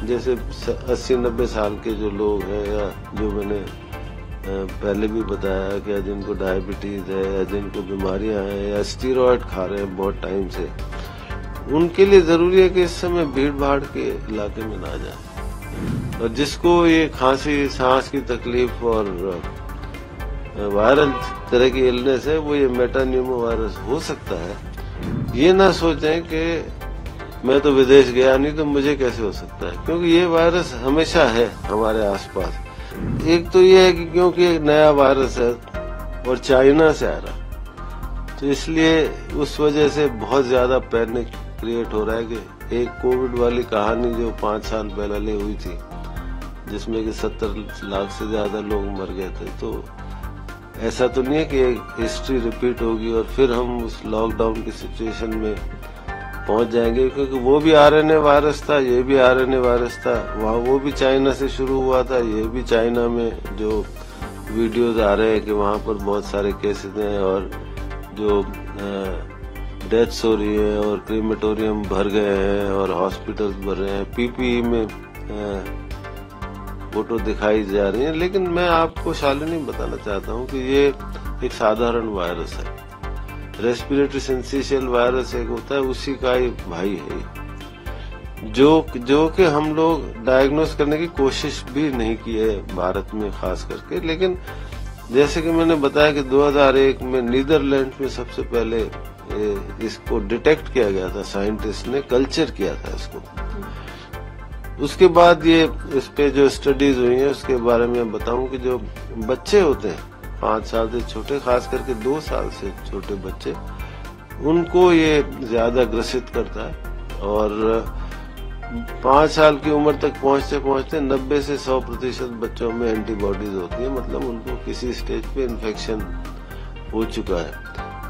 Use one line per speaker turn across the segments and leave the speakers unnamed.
जैसे 80-90 साल के जो लोग हैं, या जो मैंने पहले भी बताया कि जिनको डायबिटीज है या जिनको बीमारियां हैं या स्टीरॉयड खा रहे हैं बहुत टाइम से, उनके लिए जरूरी है कि इस समय भीड़ भाड़ के इलाके में ना जाए। और जिसको ये खांसी, सांस की तकलीफ और वायरल तरह की इलनेस है, वो ये मेटान्यूमो वायरस हो सकता है। ये ना सोचें कि मैं तो विदेश गया नहीं तो मुझे कैसे हो सकता है, क्योंकि ये वायरस हमेशा है हमारे आसपास। एक तो ये है कि क्योंकि एक नया वायरस है और चाइना से आ रहा, तो इसलिए उस वजह से बहुत ज्यादा पैनिक क्रिएट हो रहा है कि एक कोविड वाली कहानी जो 5 साल पहले हुई थी, जिसमें कि 70 लाख से ज्यादा लोग मर गए थे, तो ऐसा तो नहीं है कि हिस्ट्री रिपीट होगी और फिर हम उस लॉकडाउन की सिचुएशन में पहुंच जाएंगे, क्योंकि वो भी आरएनए वायरस था, ये भी आरएनए वायरस था। वहाँ वो भी चाइना से शुरू हुआ था, ये भी चाइना में जो वीडियोज आ रहे हैं कि वहाँ पर बहुत सारे केसेस हैं और जो डेथ्स हो रही है और क्रीमेटोरियम भर गए हैं और हॉस्पिटल्स भर रहे हैं, पीपीई में फोटो दिखाई जा रही है। लेकिन मैं आपको शालिनी बताना चाहता हूँ कि ये एक साधारण वायरस है। रेस्पिरेटरी सिंसिशियल वायरस एक होता है, उसी का एक भाई है, जो कि हम लोग डायग्नोस करने की कोशिश भी नहीं की है भारत में खास करके। लेकिन जैसे कि मैंने बताया कि 2001 में नीदरलैंड में सबसे पहले इसको डिटेक्ट किया गया था, साइंटिस्ट ने कल्चर किया था इसको। उसके बाद ये इस पे जो स्टडीज हुई हैं उसके बारे में बताऊं कि जो बच्चे होते हैं 5 साल से छोटे, खास करके 2 साल से छोटे बच्चे, उनको ये ज्यादा ग्रसित करता है और 5 साल की उम्र तक पहुंचते पहुंचते 90 से 100% बच्चों में एंटीबॉडीज होती है, मतलब उनको किसी स्टेज पे इन्फेक्शन हो चुका है।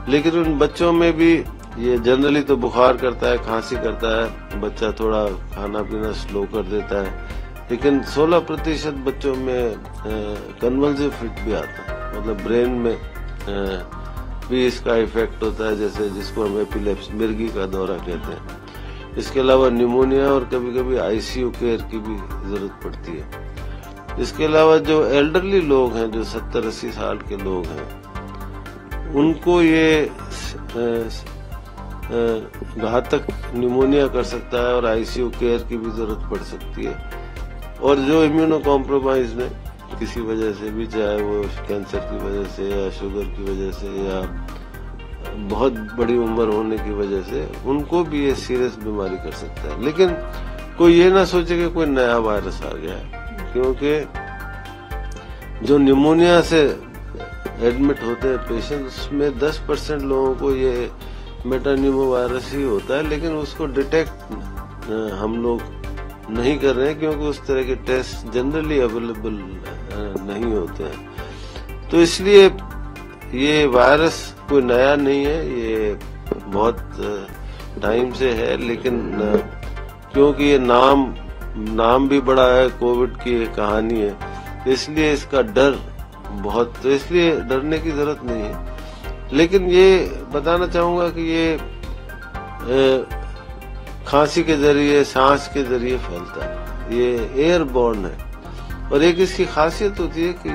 लेकिन उन बच्चों में भी ये जनरली तो बुखार करता है, खांसी करता है, बच्चा थोड़ा खाना पीना स्लो कर देता है, लेकिन 16% बच्चों में कन्वल्सिव फिट भी आता है, मतलब ब्रेन में भी इसका इफेक्ट होता है, जैसे जिसको हम एपिलेप्सी, मिर्गी का दौरा कहते हैं। इसके अलावा न्यूमोनिया और कभी कभी आईसीयू केयर की भी जरूरत पड़ती है। इसके अलावा जो एल्डरली लोग हैं, जो 70-80 साल के लोग हैं, उनको ये घातक निमोनिया कर सकता है और आईसीयू केयर की भी जरूरत पड़ सकती है। और जो इम्यूनो कॉम्प्रोमाइज ने किसी वजह से भी, चाहे वो कैंसर की वजह से या शुगर की वजह से या बहुत बड़ी उम्र होने की वजह से, उनको भी ये सीरियस बीमारी कर सकता है। लेकिन कोई ये ना सोचे कि कोई नया वायरस आ गया है, क्योंकि जो निमोनिया से एडमिट होते हैं पेशेंट, उसमें 10% लोगों को ये मेटान्यूमो वायरस ही होता है, लेकिन उसको डिटेक्ट हम लोग नहीं कर रहे हैं क्योंकि उस तरह के टेस्ट जनरली अवेलेबल नहीं होते हैं। तो इसलिए ये वायरस कोई नया नहीं है, ये बहुत टाइम से है, लेकिन क्योंकि ये नाम भी बड़ा है, कोविड की कहानी है, तो इसलिए इसका डर बहुत, तो इसलिए डरने की जरूरत नहीं है। लेकिन ये बताना चाहूंगा कि ये खांसी के जरिए, सांस के जरिए फैलता है, ये एयरबॉर्न है। और एक इसकी खासियत होती है कि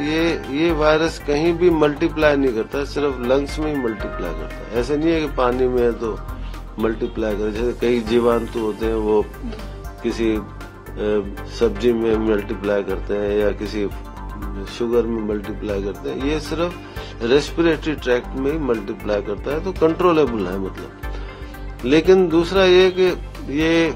ये वायरस कहीं भी मल्टीप्लाई नहीं करता, सिर्फ लंग्स में ही मल्टीप्लाई करता है। ऐसे नहीं है कि पानी में है तो मल्टीप्लाई करे, जैसे कई जीवाणु होते हैं वो किसी सब्जी में मल्टीप्लाई करते हैं या किसी शुगर में मल्टीप्लाई करते हैं, ये सिर्फ रेस्पिरेटरी ट्रैक्ट में ही मल्टीप्लाई करता है, तो कंट्रोलेबल है मतलब। लेकिन दूसरा ये कि ये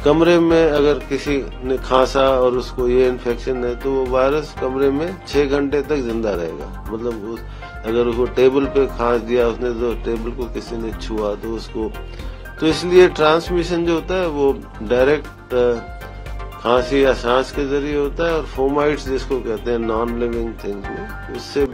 कमरे में अगर किसी ने खांसा और उसको ये इन्फेक्शन है, तो वो वायरस कमरे में 6 घंटे तक जिंदा रहेगा। मतलब अगर उसको टेबल पे खांस दिया उसने, तो टेबल को किसी ने छुआ तो उसको, तो इसलिए ट्रांसमिशन जो होता है वो डायरेक्ट खांसी या सांस के जरिए होता है, और फोमाइट्स जिसको कहते हैं नॉन लिविंग थिंग्स में, उससे